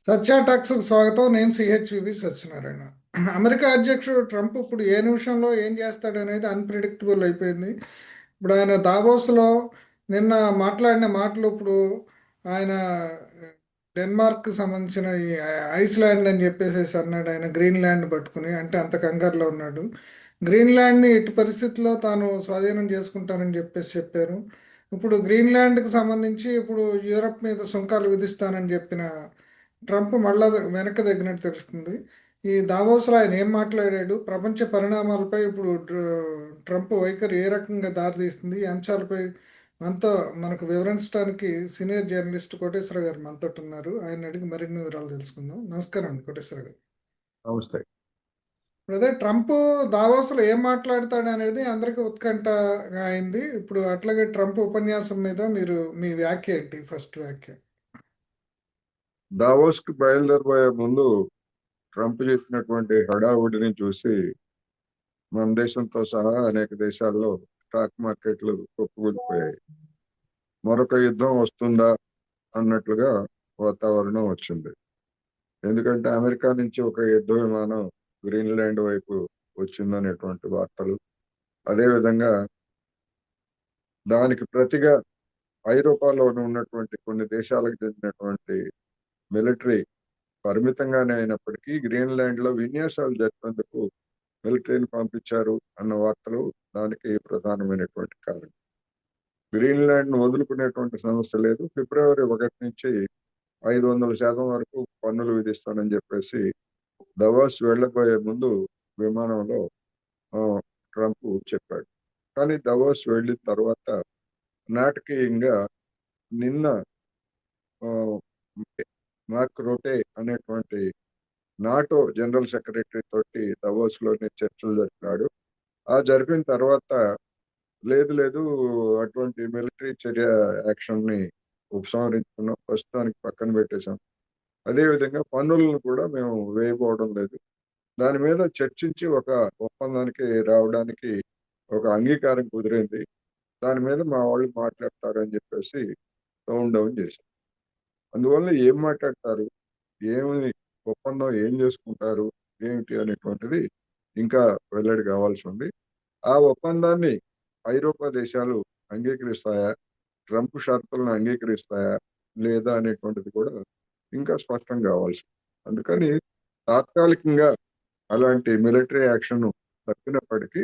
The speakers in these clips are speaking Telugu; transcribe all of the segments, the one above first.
సత్య టాక్స్కు స్వాగతం. నేను సిహెచ్వివి సత్యనారాయణ. అమెరికా అధ్యక్షుడు ట్రంప్ ఇప్పుడు ఏ నిమిషంలో ఏం చేస్తాడనేది అన్ప్రిడిక్టబుల్ అయిపోయింది. ఇప్పుడు ఆయన దావోస్లో నిన్న మాట్లాడిన మాటలు ఇప్పుడు ఆయన డెన్మార్క్ సంబంధించిన ఈ ఐస్లాండ్ అని చెప్పేసి అన్నాడు. ఆయన గ్రీన్లాండ్ పట్టుకుని అంటే అంత కంగారులో ఉన్నాడు. గ్రీన్లాండ్ని ఎట్టి పరిస్థితుల్లో తాను స్వాధీనం చేసుకుంటానని చెప్పేసి చెప్పారు. ఇప్పుడు గ్రీన్లాండ్కి సంబంధించి ఇప్పుడు యూరప్ మీద సుంకాలు విధిస్తానని చెప్పిన ట్రంప్ మళ్ళా వెనక్కి తగ్గినట్టు తెలుస్తుంది. ఈ దావోస్లో ఆయన ఏం మాట్లాడాడు, ప్రపంచ పరిణామాలపై ఇప్పుడు ట్రంప్ వైఖరి ఏ రకంగా దారితీస్తుంది, ఈ అంశాలపై మనతో మనకు వివరించడానికి సీనియర్ జర్నలిస్ట్ కోటేశ్వర గారు మనతో ఉన్నారు. ఆయన అడిగి మరిన్ని వివరాలు తెలుసుకుందాం. నమస్కారం అండి కోటేశ్వర గారు. నమస్తే. ఇప్పుడు అదే ట్రంప్ దావోస్లో ఏం మాట్లాడతాడు అనేది అందరికీ ఉత్కంఠగా అయింది. ఇప్పుడు అట్లాగే ట్రంప్ ఉపన్యాసం మీద మీరు మీ వ్యాఖ్య ఏంటి? ఫస్ట్ వ్యాఖ్య. దావోస్ కి బయలుదేరబోయే ముందు ట్రంప్ చేసినటువంటి హడావుడిని చూసి మన దేశంతో సహా అనేక దేశాల్లో స్టాక్ మార్కెట్లు కుప్పకూలిపోయాయి. మరొక యుద్ధం వస్తుందా అన్నట్లుగా వాతావరణం వచ్చింది. ఎందుకంటే అమెరికా నుంచి ఒక యుద్ధ విమానం గ్రీన్లాండ్ వైపు వచ్చిందనేటువంటి వార్తలు, అదేవిధంగా దానికి ప్రతిగా ఐరోపాలో ఉన్నటువంటి కొన్ని దేశాలకు చెందినటువంటి మిలిటరీ పరిమితంగానే అయినప్పటికీ గ్రీన్లాండ్ లో విన్యాసాలు జరిపేందుకు మిలిటరీని పంపించారు అన్న వార్తలు దానికి ప్రధానమైనటువంటి కారణం. గ్రీన్లాండ్ ను వదులుకునేటువంటి సమస్య లేదు. ఫిబ్రవరి 1 నుంచి 500% వరకు పన్నులు విధిస్తానని చెప్పేసి దవాస్ వెళ్ళబోయే ముందు విమానంలో ఆ, ట్రంప్ చెప్పాడు. కానీ దవాస్ వెళ్ళిన తర్వాత నాటకీయంగా నిన్న ఆ, మార్క్ రోటే అనేటువంటి నాటో జనరల్ సెక్రటరీ తోటి davos లోని చర్చలు జరిపినాడు. ఆ జరిపిన తర్వాత లేదు లేదు, అటువంటి మిలిటరీ చర్య యాక్షన్ ని ఉపసంహరించుకున్నాం, ప్రస్తుతానికి పక్కన పెట్టేశాం. అదే విధంగా పన్నులను కూడా మేము వేయబోవడం లేదు. దాని మీద చర్చించి ఒక ఒప్పందానికి రావడానికి ఒక అంగీకారం కుదిరింది. దాని మీద మా వాళ్ళు మాట్లాడతారు అని చెప్పేసి డౌన్ డౌన్ చేశాం. అందువల్ల ఏం మాట్లాడతారు, ఏమి ఒప్పందం ఏం చేసుకుంటారు, ఏమిటి అనేటువంటిది ఇంకా వెల్లడి కావాల్సి ఉంది. ఆ ఒప్పందాన్ని ఐరోపా దేశాలు అంగీకరిస్తాయా, ట్రంప్ షరతులను అంగీకరిస్తాయా లేదా అనేటువంటిది కూడా ఇంకా స్పష్టం కావాల్సి ఉంది. అందుకని తాత్కాలికంగా అలాంటి మిలిటరీ యాక్షన్ తప్పినప్పటికీ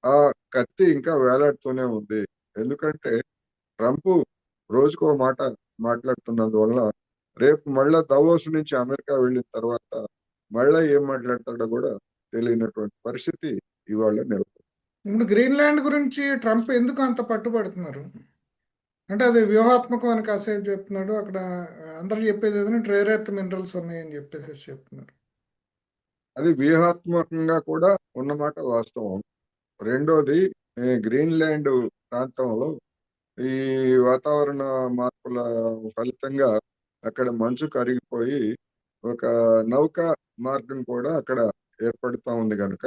ఆ కత్తి ఇంకా వేలాడుతూనే ఉంది. ఎందుకంటే ట్రంప్ రోజుకో మాట మాట్లాడుతున్నందువల్ల రేపు మళ్ళా దవోస్ నుంచి అమెరికా వెళ్ళిన తర్వాత మళ్ళా ఏం మాట్లాడతాడో కూడా తెలియనటువంటి పరిస్థితి ఇవాళ నెలకొంది. ఇప్పుడు గ్రీన్లాండ్ గురించి ట్రంప్ ఎందుకు అంత పట్టుబడుతున్నారు? అంటే అది వ్యూహాత్మకం అని కాసేపు చెప్తున్నాడు. అక్కడ అందరూ చెప్పేది ఏదైనా రేర్ ఎర్త్ మినరల్స్ ఉన్నాయని చెప్పేసి చెప్తున్నారు. అది వ్యూహాత్మకంగా కూడా ఉన్నమాట వాస్తవం. రెండోది, ఈ గ్రీన్లాండ్ ప్రాంతంలో ఈ వాతావరణ మార్పుల ఫలితంగా అక్కడ మంచు కరిగిపోయి ఒక నౌకా మార్గం కూడా అక్కడ ఏర్పడుతూ ఉంది కనుక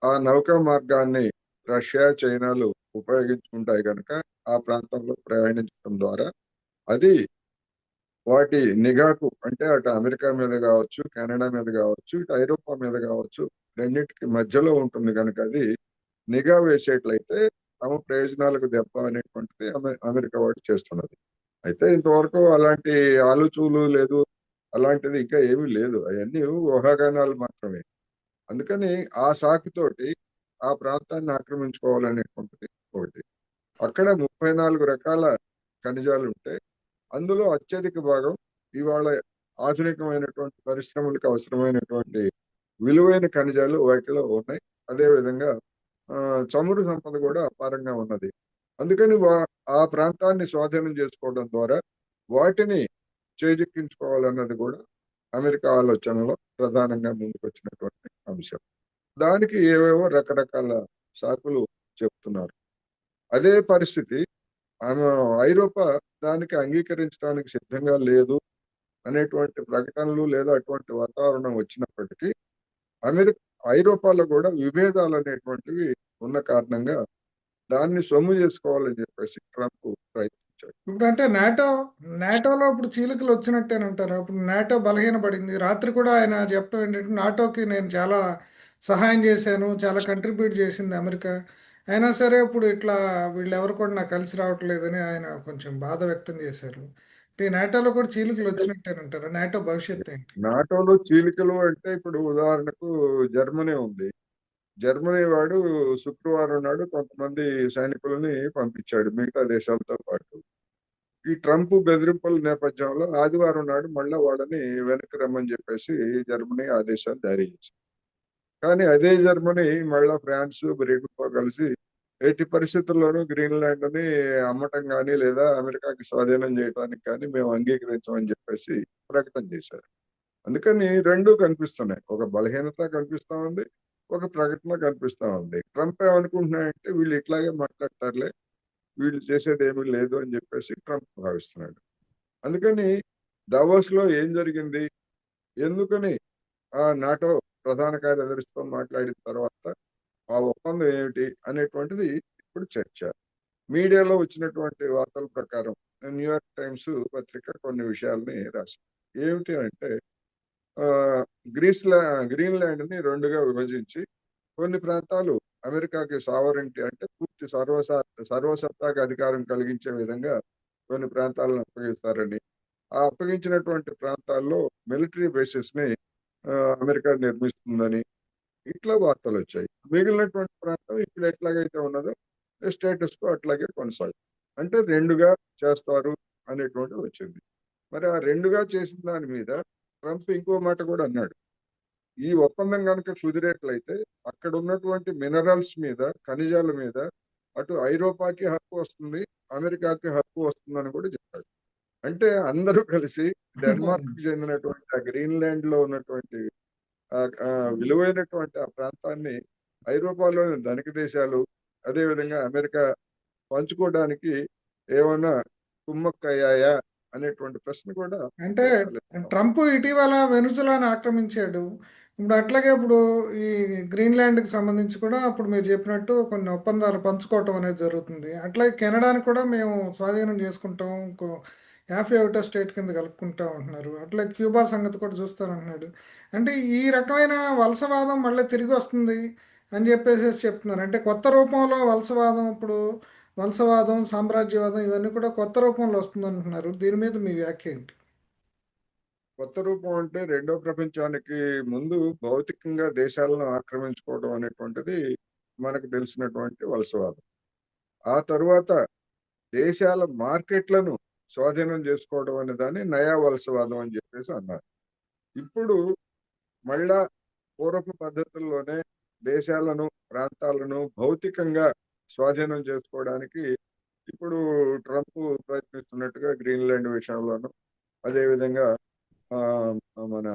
ఆ నౌకా మార్గాన్ని రష్యా చైనాలు ఉపయోగించుకుంటాయి కనుక ఆ ప్రాంతంలో ప్రయాణించడం ద్వారా అది వాటి నిఘాకు, అంటే అటు అమెరికా మీద కావచ్చు, కెనడా మీద కావచ్చు, ఇటు ఐరోపా మీద కావచ్చు, రెండింటికి మధ్యలో ఉంటుంది కనుక అది నిఘా వేసేట్లయితే తమ ప్రయోజనాలకు దెబ్బ అనేటువంటిది అమెరికా వాడు చేస్తున్నది. అయితే ఇంతవరకు అలాంటి ఆలోచనలు లేదు, అలాంటిది ఇంకా ఏమీ లేదు. అవన్నీ ఊహాగానాలు మాత్రమే. అందుకని ఆ సాకుతోటి ఆ ప్రాంతాన్ని ఆక్రమించుకోవాలనేటువంటిది ఒకటి. అక్కడ 34 రకాల ఖనిజాలు ఉంటే అందులో అత్యధిక భాగం ఇవాళ ఆధునికమైనటువంటి పరిశ్రమలకు అవసరమైనటువంటి విలువైన ఖనిజాలు వాటిలో ఉన్నాయి. అదేవిధంగా ఆ, చమురు సంపద కూడా అపారంగా ఉన్నది. అందుకని ఆ ప్రాంతాన్ని స్వాధీనం చేసుకోవడం ద్వారా వాటిని చేజిక్కించుకోవాలన్నది కూడా అమెరికా ఆలోచనలో ప్రధానంగా ముందుకు వచ్చినటువంటి అంశం. దానికి ఏవేవో రకరకాల సాకులు చెప్తున్నారు. అదే పరిస్థితి ఆమె ఐరోపా దానికి అంగీకరించడానికి సిద్ధంగా లేదు అనేటువంటి ప్రకటనలు లేదా అటువంటి వాతావరణం వచ్చినప్పటికీ అమెరికా ఐరోపాలో కూడా విభేదాలు అనేటువంటివి ఉన్న కారణంగా దాన్ని సొమ్ము చేసుకోవాలని చెప్పేసి ట్రంప్ ప్రయత్నించారు. పంపించాడు. ఇప్పుడు అంటే నాటోలో ఇప్పుడు చీలికలు వచ్చినట్టేనంటారు. అప్పుడు నాటో బలహీనపడింది. రాత్రి కూడా ఆయన చెప్పడం ఏంటంటే నాటోకి నేను చాలా సహాయం చేశాను, చాలా కంట్రిబ్యూట్ చేసింది అమెరికా. అయినా సరే ఇప్పుడు ఇట్లా వీళ్ళెవరు కూడా నాకు కలిసి రావట్లేదని ఆయన కొంచెం బాధ వ్యక్తం చేశారు. అంటే నాటోలో కూడా చీలికలు వచ్చినట్టేనంటారు. నాటో భవిష్యత్తు ఏంటి? నాటోలో చీలికలు అంటే ఇప్పుడు ఉదాహరణకు జర్మనీ ఉంది. జర్మనీ వాడు శుక్రవారం నాడు కొంతమంది సైనికులని పంపించాడు మిగతా దేశాలతో పాటు. ఈ ట్రంప్ బెదిరింపుల నేపథ్యంలో ఆదివారం నాడు మళ్ళా వాళ్ళని వెనక్కి రమ్మని చెప్పేసి జర్మనీ ఆదేశాలు జారీ చేసింది. కానీ అదే జర్మనీ మళ్ళా ఫ్రాన్స్, బ్రిటన్తో కలిసి ఎట్టి పరిస్థితుల్లోనూ గ్రీన్లాండ్ ని అమ్మటం కానీ లేదా అమెరికాకి స్వాధీనం చేయడానికి కానీ మేము అంగీకరించమని చెప్పేసి ప్రకటన చేశారు. అందుకని రెండు కనిపిస్తున్నాయి. ఒక బలహీనత కనిపిస్తా ఉంది. ఒక ప్రకటన కనిపిస్తా ఉంది. ట్రంప్ ఏమనుకుంటున్నాడంటే వీళ్ళు ఇట్లాగే మాట్లాడతారులే, వీళ్ళు చేసేది ఏమీ లేదు అని చెప్పేసి ట్రంప్ భావిస్తున్నాడు. అందుకని దావోస్ లో ఏం జరిగింది, ఎందుకని ఆ నాటో ప్రధాన కార్యదర్శితో మాట్లాడిన తర్వాత ఆ ఒప్పందం ఏమిటి అనేటువంటిది ఇప్పుడు చర్చ. మీడియాలో వచ్చినటువంటి వార్తల ప్రకారం న్యూయార్క్ టైమ్స్ పత్రిక కొన్ని విషయాల్ని రాసింది. ఏమిటి అంటే ఆ, గ్రీన్లాండ్ ని రెండుగా విభజించి కొన్ని ప్రాంతాలు అమెరికాకి సావరెంటీ అంటే పూర్తి సర్వసత్తాక అధికారం కలిగించే విధంగా కొన్ని ప్రాంతాలను అప్పగిస్తారని, ఆ అప్పగించినటువంటి ప్రాంతాల్లో మిలిటరీ బేసెస్ ని అమెరికా నిర్మిస్తుందని ఇట్లా వార్తలు వచ్చాయి. మిగిలినటువంటి ప్రాంతం ఇప్పుడు ఎట్లాగైతే ఉన్నదో స్టేటస్ కో అట్లాగే కొనసాగుతుంది. అంటే రెండుగా చేస్తారు అనేటువంటిది వచ్చింది. మరి ఆ రెండుగా చేసిన దాని మీద ట్రంప్ ఇంకో మాట కూడా అన్నాడు. ఈ ఒప్పందం కనుక కుదిరేట్లయితే అక్కడ ఉన్నటువంటి మినరల్స్ మీద, ఖనిజాల మీద అటు ఐరోపాకి హక్కు వస్తుంది, అమెరికాకి హక్కు వస్తుందని కూడా చెప్పాడు. అంటే అందరూ కలిసి డెన్మార్క్ కి చెందినటువంటి ఆ గ్రీన్లాండ్ లో ఉన్నటువంటి ఆ ఆ విలువైనటువంటి ఆ ప్రాంతాన్ని ఐరోపాలోని ధనిక దేశాలు, అదేవిధంగా అమెరికా పంచుకోవడానికి ఏమైనా కుమ్మక్కయ్యాయా అనేటువంటి ప్రశ్న కూడా అంటే ఇక్కడ తలెత్తుతాం. ట్రంప్ ఇటీవల వెనుజులాను ఆక్రమించాడు. ఇప్పుడు అట్లాగే ఇప్పుడు ఈ గ్రీన్లాండ్కి సంబంధించి కూడా అప్పుడు మీరు చెప్పినట్టు కొన్ని ఒప్పందాలు పంచుకోవటం అనేది జరుగుతుంది. అట్లాగే కెనడాని కూడా మేము స్వాధీనం చేసుకుంటాం, ఇంకో 51వ స్టేట్ కింద కలుపుకుంటాం అంటున్నారు. అట్లా క్యూబా సంగతి కూడా చూస్తానంటున్నాడు. అంటే ఈ రకమైన వలసవాదం మళ్ళీ తిరిగి వస్తుంది అని చెప్పేసి చెప్తున్నారు. అంటే కొత్త రూపంలో వలసవాదం ఇప్పుడు వలసవాదం, సామ్రాజ్యవాదం ఇవన్నీ కూడా కొత్త రూపంలో వస్తుంది అంటున్నారు. దీని మీద మీ వ్యాఖ్య ఏంటి? కొత్త రూపం అంటే రెండో ప్రపంచానికి ముందు భౌతికంగా దేశాలను ఆక్రమించుకోవడం అనేటువంటిది మనకు తెలిసినటువంటి వలసవాదం. ఆ తరువాత దేశాల మార్కెట్లను స్వాధీనం చేసుకోవడం అనే దాన్ని నయా వలసవాదం అని చెప్పేసి అన్నారు. ఇప్పుడు మళ్ళా పూర్వపు పద్ధతుల్లోనే దేశాలను, ప్రాంతాలను భౌతికంగా స్వాధీనం చేసుకోవడానికి ఇప్పుడు ట్రంప్ ప్రయత్నిస్తున్నట్టుగా గ్రీన్లాండ్ విషయంలోను, అదేవిధంగా ఆ మన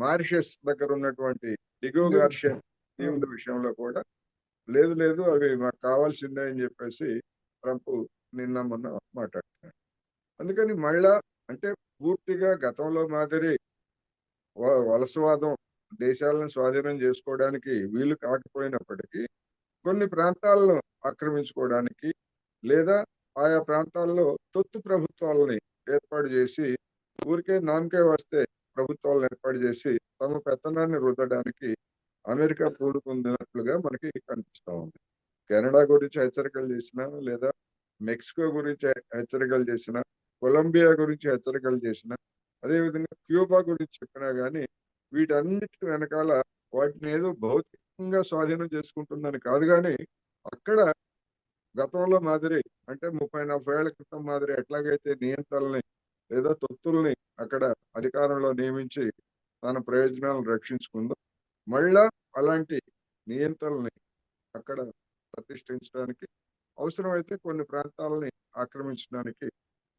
మారిషస్ దగ్గర ఉన్నటువంటి డిగో గార్షియన్ దీవుల అవును. విషయంలో కూడా లేదు లేదు అవి మాకు కావాల్సిందే అని చెప్పేసి ట్రంప్ నిన్న మొన్న మాట్లాడుతున్నారు. అందుకని మళ్ళా అంటే పూర్తిగా గతంలో మాదిరి వలసవాదం దేశాలను స్వాధీనం చేసుకోవడానికి వీలు కాకపోయినప్పటికీ కొన్ని ప్రాంతాలను ఆక్రమించుకోవడానికి లేదా ఆయా ప్రాంతాల్లో తొత్తు ప్రభుత్వాలని ఏర్పాటు చేసి ఊరికే నామకే వస్తే ప్రభుత్వాలను ఏర్పాటు చేసి తమ పెత్తనాన్ని రుద్దడానికి అమెరికా పూనుకుందినట్లుగా మనకి కనిపిస్తా ఉంది. కెనడా గురించి హెచ్చరికలు చేసిన లేదా మెక్సికో గురించి హెచ్చరికలు చేసిన, కొలంబియా గురించి హెచ్చరికలు చేసిన, అదేవిధంగా క్యూబా గురించి చెప్పినా గానీ వీటన్నిటి వెనకాల వాటిని ఏదో భౌతికంగా స్వాధీనం చేసుకుంటుందని కాదు కానీ అక్కడ గతంలో మాదిరి అంటే 30-40 ఏళ్ల క్రితం మాదిరి ఎట్లాగైతే నియంత్రణల్ని లేదా తొత్తుల్ని అక్కడ అధికారంలో నియమించి తన ప్రయోజనాలను రక్షించుకుందో మళ్ళా అలాంటి నియంత్రణల్ని అక్కడ ప్రతిష్ఠించడానికి అవసరమైతే కొన్ని ప్రాంతాలని ఆక్రమించడానికి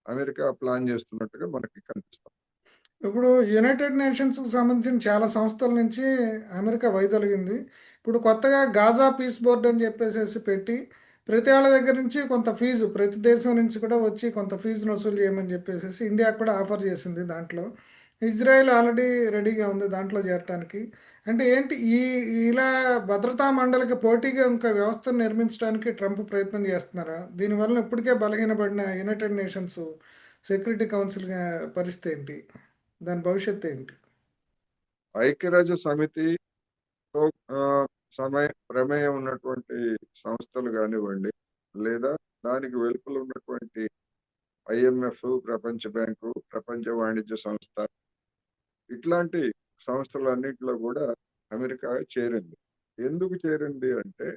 అమెరికా ప్లాన్ చేస్తున్నట్టుగా మనకి కనిపిస్తుంది. ఇప్పుడు యునైటెడ్ నేషన్స్కి సంబంధించిన చాలా సంస్థల నుంచి అమెరికా వైదొలిగింది. ఇప్పుడు కొత్తగా గాజా పీస్ బోర్డ్ అని చెప్పేసి పెట్టి ప్రతి వాళ్ళ దగ్గర నుంచి కొంత ఫీజు, ప్రతి దేశం నుంచి కూడా వచ్చి కొంత ఫీజును వసూలు చేయమని చెప్పేసి ఇండియాకు కూడా ఆఫర్ చేసింది దాంట్లో. ఇజ్రాయెల్ ఆల్రెడీ రెడీగా ఉంది దాంట్లో చేరటానికి. అంటే ఏంటి ఇలా భద్రతా మండలికి పోటీగా ఇంకా వ్యవస్థను నిర్మించడానికి ట్రంప్ ప్రయత్నం చేస్తున్నారా? దీనివల్ల ఇప్పటికే బలహీనపడిన యునైటెడ్ నేషన్స్ సెక్యూరిటీ కౌన్సిల్ పరిస్థితి ఏంటి? దాని భవిష్యత్తు ఏంటి? ఐక్యరాజ్య సమితితో ప్రమేయం ఉన్నటువంటి సంస్థలు కానివ్వండి, లేదా దానికి వెలుపల ఉన్నటువంటి IMF, ప్రపంచ బ్యాంకు, ప్రపంచ వాణిజ్య సంస్థ, ఇట్లాంటి సంస్థలన్నింటిలో కూడా అమెరికా చేరింది. ఎందుకు చేరింది అంటే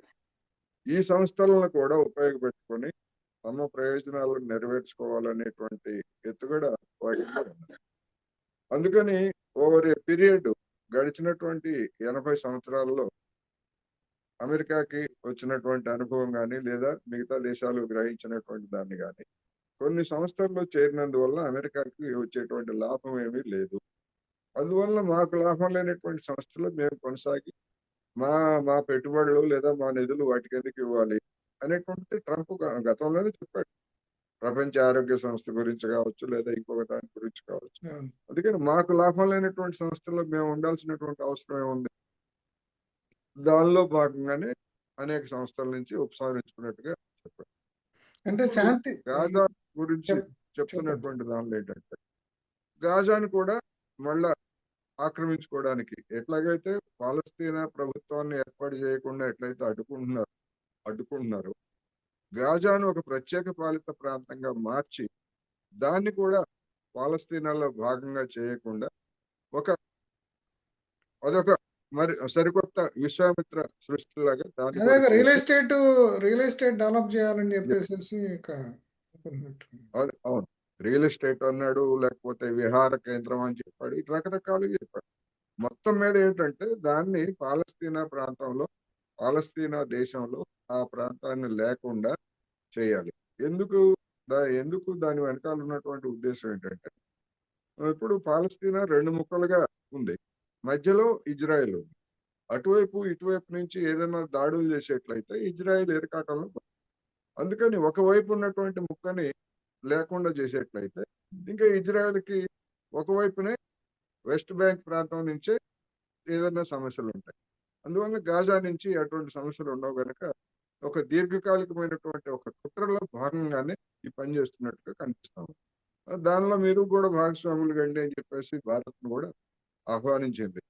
ఈ సంస్థలను కూడా ఉపయోగపెట్టుకొని తమ ప్రయోజనాలను నెరవేర్చుకోవాలనేటువంటి ఎత్తుగడ వాటిలో ఉంది. అందుకని ఓవర్ ఏ పీరియడ్ గడిచినటువంటి 80 సంవత్సరాల్లో అమెరికాకి వచ్చినటువంటి అనుభవం కానీ, లేదా మిగతా దేశాలు గ్రహించినటువంటి దాన్ని కానీ, కొన్ని సంస్థల్లో చేరినందువల్ల అమెరికాకి వచ్చేటువంటి లాభం ఏమీ లేదు. అందువల్ల మాకు లాభం లేనటువంటి సంస్థలు మేము కొనసాగి మా మా పెట్టుబడులు లేదా మా నిధులు వాటికి ఎందుకు ఇవ్వాలి అనేటువంటిది ట్రంప్ గతంలోనే చెప్పాడు. ప్రపంచ ఆరోగ్య సంస్థ గురించి కావచ్చు, లేదా ఇంకొక దాని గురించి కావచ్చు. అవును. అందుకని మాకు లాభం లేనటువంటి సంస్థల్లో మేము ఉండాల్సినటువంటి అవసరం ఏముంది? దానిలో భాగంగానే అనేక సంస్థల నుంచి ఉపసంహరించుకున్నట్టుగా చెప్పాడు. అంటే ఇప్పుడు శాంతి గాజా గురించి చెప్పండి. చెప్తున్నటువంటి దానిలో ఏంటంటే, గాజాను కూడా మళ్ళా ఆక్రమించుకోవడానికి ఎట్లాగైతే పాలస్తీనా ప్రభుత్వాన్ని ఏర్పాటు చేయకుండా ఎట్లయితే అడ్డుకుంటున్నారు, గాజాను ఒక ప్రత్యేక పాలిత ప్రాంతంగా మార్చి దాన్ని కూడా పాలస్తీనాలో భాగంగా చేయకుండా ఒక అదొక మరి సరికొత్త విశ్వామిత్ర సృష్టిలాగా దాన్ని అదే కూడా చేసి రియల్ ఎస్టేట్ డెవలప్ చేయాలని చెప్పేసి ఇక అనుకుంటున్నట్టు. అవును, రియల్ ఎస్టేట్ అన్నాడు, లేకపోతే విహార కేంద్రం అని చెప్పాడు, ఇటు రకరకాలుగా చెప్పాడు. మొత్తం మీద ఏంటంటే దాన్ని పాలస్తీనా ప్రాంతంలో, పాలస్తీనా దేశంలో ఆ ప్రాంతాన్ని లేకుండా చేయాలి. ఎందుకు ఎందుకు దాని వెనకాల ఉన్నటువంటి ఉద్దేశం ఏంటంటే, ఇప్పుడు పాలస్తీనా 2 ముక్కలుగా ఉంది, మధ్యలో ఇజ్రాయెల్ ఉంది. అటువైపు ఇటువైపు నుంచి ఏదైనా దాడులు చేసేట్లయితే ఇజ్రాయెల్ ఇరకాటంలో అందుకని ఒకవైపు ఉన్నటువంటి ముక్కని లేకుండా చేసేట్లయితే ఇంకా ఇజ్రాయెల్కి ఒకవైపునే వెస్ట్ బ్యాంక్ ప్రాంతం నుంచే ఏదైనా సమస్యలు ఉంటాయి. అందువల్ల గాజా నుంచి అటువంటి సమస్యలు ఉండవు కనుక ఒక దీర్ఘకాలికమైనటువంటి ఒక కుట్రలో భాగంగానే ఈ పని చేస్తున్నట్టుగా కనిపిస్తాము. దానిలో మీరు కూడా భాగస్వాములు కండి అని చెప్పేసి భారత్ను కూడా ఆహ్వానించింది.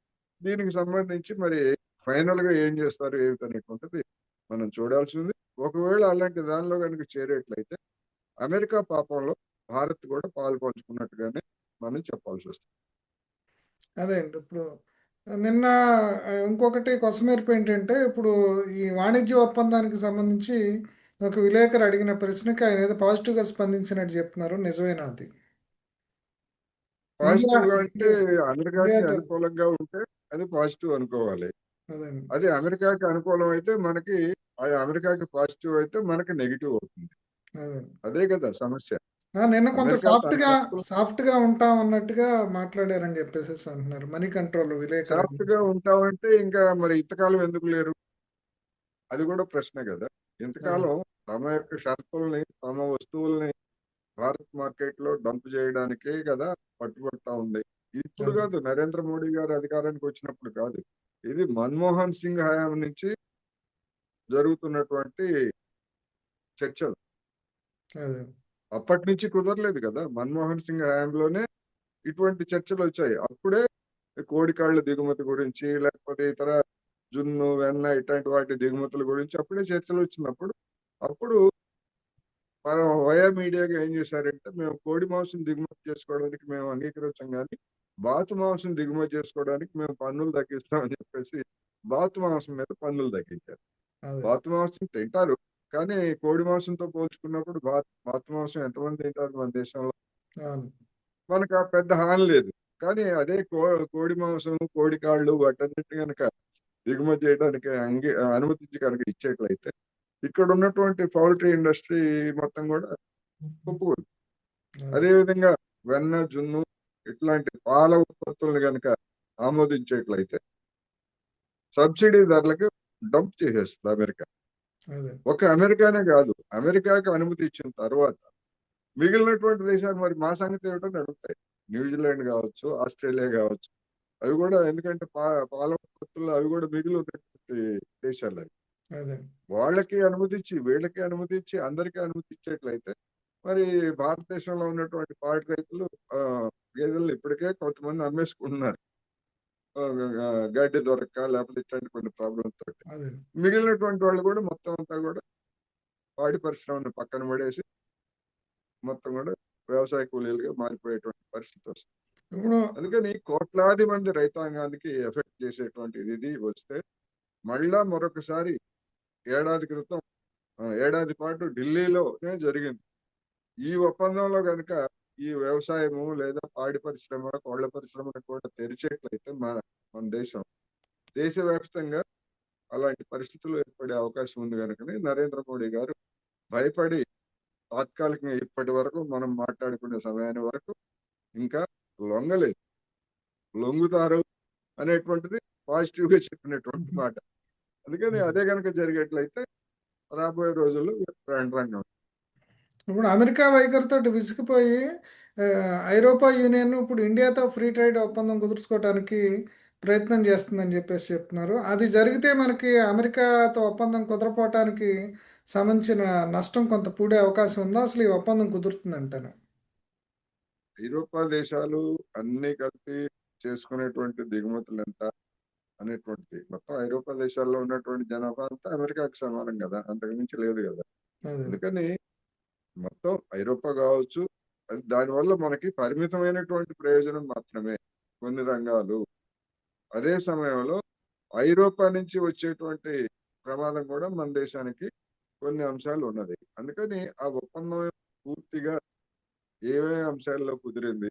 దీనికి సంబంధించి మరి ఫైనల్ గా ఏం చేస్తారు ఏమిటనేటువంటిది మనం చూడాల్సింది. ఒకవేళ అలాంటి దానిలో కనుక చేరేట్లయితే అమెరికా పాపంలో భారత్ కూడా పాలు పంచుకున్నట్టుగానే మనం చెప్పాల్సి వస్తుంది. అదే అండి. ఇప్పుడు నిన్న ఇంకొకటి కొసమెరుపు ఏంటంటే, ఇప్పుడు ఈ వాణిజ్య ఒప్పందానికి సంబంధించి ఒక విలేకరు అడిగిన ప్రశ్నకి ఆయన ఏదో పాజిటివ్గా స్పందించినట్టు చెప్తున్నారు. నిజమేనా అది? ఇండియా పాజిటివ్ గా అంటే ఇండియా అమెరికాకి ఇండియాతో అనుకూలంగా ఉంటే అది పాజిటివ్ అనుకోవాలి. అదండి. అది అమెరికాకి అనుకూలం అయితే మనకి, అది అమెరికాకి పాజిటివ్ అయితే మనకి నెగిటివ్ అవుతుంది. అదండి. అదే కదా సమస్య. నిన్న కొంత అమెరికా తన శక్తులు సాఫ్ట్ గా ఉంటాం అన్నట్టుగా మాట్లాడారని చెప్పేసి అంటున్నారు మనీ కంట్రోల్ విలేకరు. సాఫ్ట్ గా ఉంటామంటే ఇంకా మరి ఇంతకాలం ఎందుకు లేరు? అది కూడా ప్రశ్న కదా. అదే ఇంతకాలం తమ యొక్క షరతుల్ని, తమ వస్తువుల్ని భారత్ మార్కెట్ లో డంప్ చేయడానికే కదా పట్టుబడతా ఉంది. ఇప్పుడు అదే కాదు, నరేంద్ర మోడీ గారు అధికారానికి వచ్చినప్పుడు కాదు, ఇది మన్మోహన్ సింగ్ హయాం నుంచి జరుగుతున్నటువంటి చర్చలు. అదే అప్పటి నుంచి కుదరలేదు కదా, మన్మోహన్ సింగ్ హయాంలోనే ఇటువంటి చర్చలు వచ్చాయి. అప్పుడే కోడికాళ్ళ దిగుమతి గురించి, లేకపోతే ఇతర జున్ను, వెన్న ఇట్లాంటి వాటి దిగుమతుల గురించి అప్పుడే చర్చలు వచ్చినప్పుడు అప్పుడు వయా మీడియాగా ఏం చేశారంటే, మేము కోడి మాంసం దిగుమతి చేసుకోవడానికి మేము అంగీకరించాం కానీ బాతు మాంసం దిగుమతి చేసుకోవడానికి మేము పన్నులు తగ్గిస్తామని చెప్పేసి బాతు మాంసం మీద పన్నులు తగ్గించారు. అదే బాతు మాంసం తింటారు, కానీ కోడి మాంసంతో పోల్చుకున్నప్పుడు బాతు మాంసం ఎంతమంది తింటారు మన దేశంలో? అవును. మనకు ఆ పెద్ద హాని లేదు. కానీ అదే కోడి మాంసం, కోడి కాళ్ళు వాటన్నిటి కనుక దిగుమతి చేయడానికి అనుమతించి కనుక ఇచ్చేట్లయితే ఇక్కడ ఉన్నటువంటి పౌల్ట్రీ ఇండస్ట్రీ మొత్తం కూడా ఒప్పుకోదు. అదే అదేవిధంగా వెన్న, జున్ను ఇట్లాంటి పాల ఉత్పత్తులను కనుక ఆమోదించేట్లయితే సబ్సిడీ ధరలకు డంప్ చేసేస్తుంది అమెరికా. అదే ఒక అమెరికానే కాదు, అమెరికాకి అనుమతి ఇచ్చిన తర్వాత మిగిలినటువంటి దేశాలు మరి మా సంగతి ఏమిటని అడుగుతాయి. న్యూజిలాండ్ కావచ్చు, ఆస్ట్రేలియా కావచ్చు. అవి కూడా ఎందుకంటే పాల ఉత్పత్తుల్లో అవి కూడా మిగిలి ఉన్నటువంటి దేశాలు అవి. అదే. వాళ్ళకి అనుమతి ఇచ్చి, వీళ్ళకి అనుమతి ఇచ్చి, అందరికీ అనుమతి ఇచ్చేట్లయితే మరి భారతదేశంలో ఉన్నటువంటి పాడి రైతులు గేదెలను ఇప్పటికే కొంతమంది అమ్మేసుకుంటున్నారు. గడ్డి దొరక్క లేకపోతే ఇట్లాంటి కొన్ని ప్రాబ్లమ్స్ తోటి. అదే. మిగిలినటువంటి వాళ్ళు కూడా మొత్తం అంతా కూడా పాడి పరిశ్రమను పక్కన పడేసి మొత్తం కూడా వ్యవసాయ కూలీలుగా మారిపోయేటువంటి పరిస్థితి వస్తుంది. ఇప్పుడు అందుకని కోట్లాది మంది రైతాంగానికి ఎఫెక్ట్ చేసేటువంటి ఇది వస్తే మళ్ళా మరొకసారి ఏడాది క్రితం ఏడాది పాటు ఢిల్లీలోనే జరిగింది. ఈ ఒప్పందంలో కనుక ఈ వ్యవసాయము లేదా పాడి పరిశ్రమ, కోళ్ల పరిశ్రమను కూడా తెరిచేట్లయితే మన మన దేశవ్యాప్తంగా అలాంటి పరిస్థితులు ఏర్పడే అవకాశం ఉంది కనుకనే నరేంద్ర మోడీ గారు భయపడి తాత్కాలికంగా ఇప్పటి వరకు మనం మాట్లాడుకునే సమయాన్ని వరకు ఇంకా లొంగలేదు. లొంగుతారు అనేటువంటిది పాజిటివ్ గా చెప్పినటువంటి మాట. అందుకని అదే కనుక జరిగేట్లయితే రాబోయే రోజుల్లో రంగం. ఇప్పుడు అమెరికా వైఖరితో విసిగిపోయి ఐరోపా యూనియన్ ఇప్పుడు ఇండియాతో ఫ్రీ ట్రేడ్ ఒప్పందం కుదుర్చుకోవడానికి ప్రయత్నం చేస్తుందని చెప్పేసి చెప్తున్నారు. అది జరిగితే మనకి అమెరికాతో ఒప్పందం కుదరపోవటానికి సంబంధించిన నష్టం కొంత పూడే అవకాశం ఉందా? అసలు ఈ ఒప్పందం కుదురుతుందంటాను. ఐరోపా దేశాలు అన్ని కలిపి చేసుకునేటువంటి దిగుమతులు ఎంత అనేటువంటిది మొత్తం ఐరోపా దేశాల్లో ఉన్నటువంటి జనాభా అంతా అమెరికాకి సమానం కదా, అంతకుమించి లేదు కదా. అదే. అందుకని మొత్తం ఐరోపా కావచ్చు, దానివల్ల మనకి పరిమితమైనటువంటి ప్రయోజనం మాత్రమే కొన్ని రంగాలు. అదే సమయంలో ఐరోపా నుంచి వచ్చేటువంటి ప్రమాదం కూడా మన దేశానికి కొన్ని అంశాలు ఉన్నది. అందుకని ఆ ఒప్పందం పూర్తిగా ఏమేమి అంశాల్లో కుదిరింది,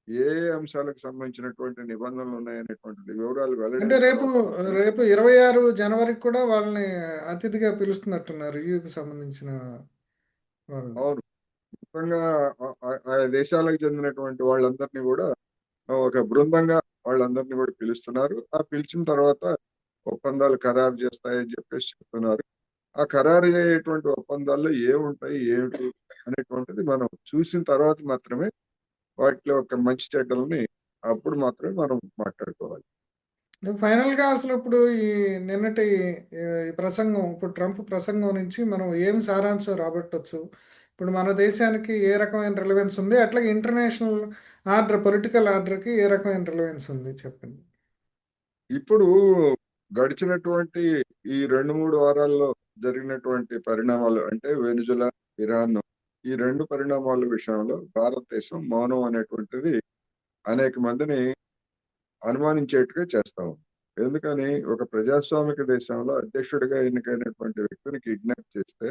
ఏ అంశాలకు సంబంధించినటువంటి నిబంధనలు ఉన్నాయనేటువంటిది వివరాలు అంటే వెల్లడైన రేపు తర్వాత మాత్రమే. రేపు 26 జనవరికి కూడా వాళ్ళని అతిథిగా పిలుస్తున్నట్టున్నారు యూకి సంబంధించిన వాళ్ళని. అవును, మొత్తంగా ఆ దేశాలకు చెందినటువంటి వాళ్ళందరినీ కూడా ఒక బృందంగా వాళ్ళందరినీ కూడా పిలుస్తున్నారు. ఆ పిలిచిన తర్వాత ఒప్పందాలు ఖరారు చేస్తాయని చెప్పేసి చెప్తున్నారు. ఆ ఖరారు అయ్యేటువంటి ఒప్పందాల్లో ఏముంటాయి ఏమిటి అనేటువంటిది మనం చూసిన తర్వాత మాత్రమే వాటిలో ఒక మంచి చెడ్డలని అప్పుడు మాత్రమే మనం మాట్లాడుకోవాలి. ఫైనల్గా అసలు ఇప్పుడు ఈ నిన్నటి ఈ ప్రసంగం, ఇప్పుడు ట్రంప్ ప్రసంగం నుంచి మనం ఏం సారాంశం రాబట్టొచ్చు? ఇప్పుడు మన దేశానికి ఏ రకమైన రిలవెన్స్ ఉంది, అట్లాగే ఇంటర్నేషనల్ ఆర్డర్, పొలిటికల్ ఆర్డర్కి ఏ రకమైన రిలవెన్స్ ఉంది చెప్పండి. ఇప్పుడు గడిచినటువంటి ఈ 2-3 వారాల్లో జరిగినటువంటి పరిణామాలు అంటే వెనిజులా, ఇరాన్, ఈ 2 పరిణామాల విషయంలో భారతదేశం మౌనం అనేటువంటిది అనేక మందిని అనుమానించేట్టుగా చేస్తా ఉంది. ఎందుకని ఒక ప్రజాస్వామిక దేశంలో అధ్యక్షుడిగా ఎన్నికైనటువంటి వ్యక్తిని కిడ్నాప్ చేస్తే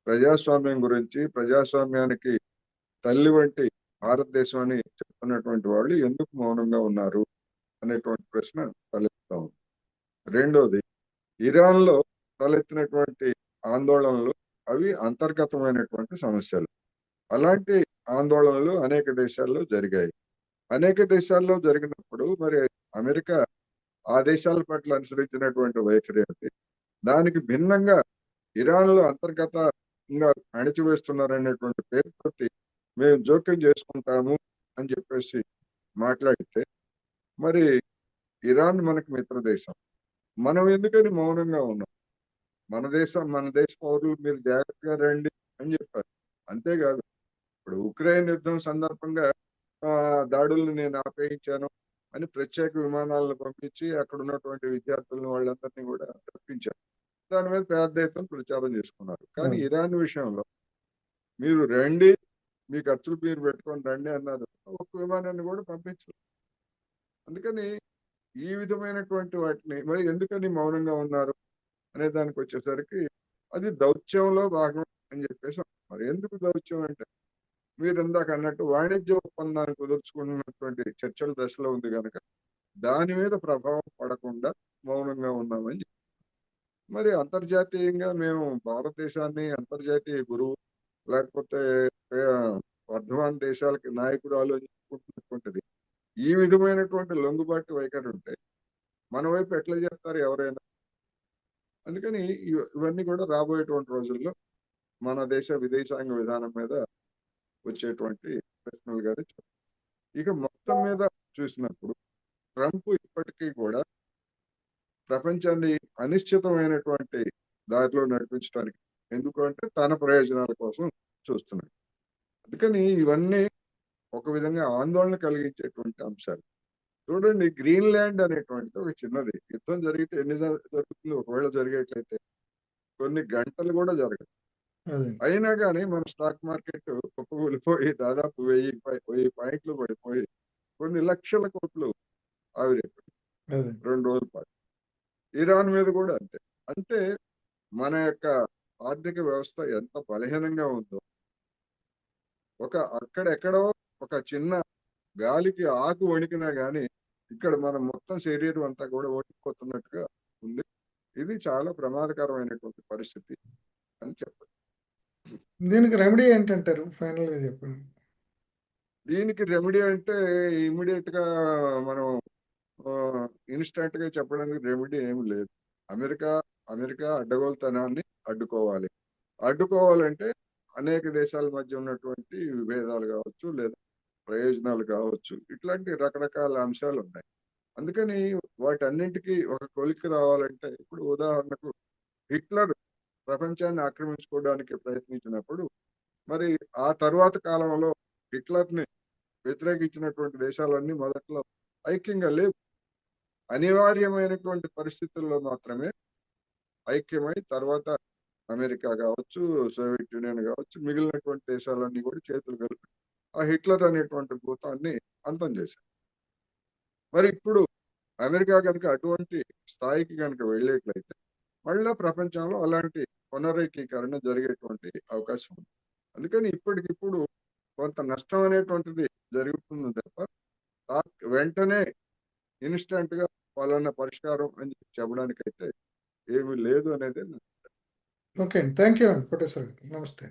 ప్రజాస్వామ్యం గురించి, ప్రజాస్వామ్యానికి తల్లి వంటి భారతదేశం అని చెప్తున్నటువంటి వాళ్ళు ఎందుకు మౌనంగా ఉన్నారు అనేటువంటి ప్రశ్న తలెత్తుతా ఉంది. రెండోది, ఇరాన్లో తలెత్తినటువంటి ఆందోళనలు అవి అంతర్గతమైనటువంటి సమస్యలు. అలాంటి ఆందోళనలు అనేక దేశాల్లో జరిగాయి. అనేక దేశాల్లో జరిగినప్పుడు మరి అమెరికా ఆ దేశాల పట్ల అనుసరించినటువంటి వైఖరి ఏంటి? దానికి భిన్నంగా ఇరాన్లో అంతర్గతంగా అణిచివేస్తున్నారనేటువంటి పేరుతోటి మేము జోక్యం చేసుకుంటాము అని చెప్పేసి మాట్లాడితే మరి ఇరాన్ మనకు మిత్ర దేశం. మనం ఎందుకని మౌనంగా ఉన్నాం? మన దేశ పౌరులు మీరు జాగ్రత్తగా రండి అని చెప్పారు. అంతేకాదు, ఇప్పుడు ఉక్రెయిన్ యుద్ధం సందర్భంగా దాడుల్ని నేను ఆపేయించాను అని ప్రత్యేక విమానాలను పంపించి అక్కడ ఉన్నటువంటి విద్యార్థులను వాళ్ళందరినీ కూడా తప్పించారు. దాని మీద పెద్ద ఎత్తున ప్రచారం చేసుకున్నారు. కానీ అవును. ఇరాన్ విషయంలో మీరు రండి, మీ ఖర్చులు మీరు పెట్టుకొని రండి అన్నారు. ఒక్క విమానాన్ని కూడా పంపించలేదు. అందుకని ఈ విధమైనటువంటి వాటిని మరి ఎందుకని మౌనంగా ఉన్నారు అనే దానికి వచ్చేసరికి అది దౌత్యంలో భాగం అని చెప్పేసి మరి ఎందుకు దౌత్యం అంటే మీరు ఇందాక అన్నట్టు వాణిజ్య ఒప్పందాన్ని కుదుర్చుకున్నటువంటి చర్చల దశలో ఉంది కనుక దాని మీద ప్రభావం పడకుండా మౌనంగా ఉన్నామని చెప్పి. మరి అంతర్జాతీయంగా మేము భారతదేశాన్ని అంతర్జాతీయ గురువు లేకపోతే ఆ, వర్ధమాన దేశాలకి నాయకురాలు అని చెప్పుకుంటున్నటువంటిది ఈ విధమైనటువంటి లొంగుబాటు వైఖరి ఉంటే మన వైపు ఎట్లా చెప్తారు ఎవరైనా? అందుకని ఇవన్నీ కూడా రాబోయేటువంటి రోజుల్లో మన దేశ విదేశాంగ విధానం మీద వచ్చేటువంటి ప్రశ్నలుగానే ఇక మొత్తం మీద చూసినప్పుడు ట్రంప్ ఇప్పటికీ కూడా ప్రపంచాన్ని అనిశ్చితమైనటువంటి దారిలో నడిపించడానికి, ఎందుకంటే తన ప్రయోజనాల కోసం చూస్తున్నాడు. అందుకని ఇవన్నీ ఒక విధంగా ఆందోళన కలిగించేటువంటి అంశాలు. చూడండి, గ్రీన్లాండ్ అనేటువంటిది ఒక చిన్నది. యుద్ధం జరిగితే ఎన్ని జరుగుతుంది? ఒకవేళ జరిగేట్లయితే కొన్ని గంటలు కూడా జరగదు. అదే అయినా కానీ మన స్టాక్ మార్కెట్ కుప్పకూలిపోయి దాదాపు 1000 పాయింట్లు పడిపోయి కొన్ని లక్షల కోట్లు ఆవిరైపోయి అదే 2 రోజుల పాటు. ఇరాన్ మీద కూడా అంతే. అంటే మన యొక్క ఆర్థిక వ్యవస్థ ఎంత బలహీనంగా ఉందో, అక్కడెక్కడో ఒక చిన్న గాలికి ఆకు వణికినా గానీ ఇక్కడ మన మొత్తం శరీరం అంతా కూడా వణికిపోతున్నట్టుగా ఉంది. ఇది చాలా ప్రమాదకరమైనటువంటి పరిస్థితి అని చెప్పాలి. దీనికి రెమెడీ ఏంటంటారు? ఫైనల్గా చెప్పండి. దీనికి రెమెడీ అంటే ఇమ్మీడియట్ గా మనం ఇన్స్టంట్ గా చెప్పడానికి రెమెడీ ఏమి లేదు. America America అడ్డగోలుతనాన్ని అడ్డుకోవాలి. అడ్డుకోవాలంటే అనేక దేశాల మధ్య ఉన్నటువంటి విభేదాలు కావచ్చు, లేదా ప్రయోజనాలు కావచ్చు, ఇట్లాంటి రకరకాల అంశాలు ఉన్నాయి. అందుకని వాటన్నింటికి ఒక కొలిక్కి రావాలంటే, ఇప్పుడు ఉదాహరణకు హిట్లర్ ప్రపంచాన్ని ఆక్రమించుకోవడానికి ప్రయత్నించినప్పుడు, మరి ఆ తరువాత కాలంలో హిట్లర్ని వ్యతిరేకించినటువంటి దేశాలన్నీ మొదట్లో ఐక్యంగా లేవు. అనివార్యమైనటువంటి పరిస్థితుల్లో మాత్రమే ఐక్యమై తర్వాత అమెరికా కావచ్చు, సోవియట్ యూనియన్ కావచ్చు, మిగిలినటువంటి దేశాలన్నీ కూడా చేతులు కలిపి ఆ హిట్లర్ అనేటువంటి భూతాన్ని అంతం చేశారు. మరి ఇప్పుడు అమెరికా కనుక అటువంటి స్థాయికి కనుక వెళ్ళేట్లయితే మళ్ళా ప్రపంచంలో అలాంటి పునరేకీకరణ జరిగేటువంటి అవకాశం ఉంది. అందుకని ఇప్పటికిప్పుడు కొంత నష్టం అనేటువంటిది జరుగుతుంది తప్ప వెంటనే ఇన్స్టంట్ గా పలానా పరిష్కారం అని చెప్పడానికైతే ఏమీ లేదు అనేది ఓకే అండి. థ్యాంక్ యూ అండి కోటేశ్వర్ గారు. నమస్తే.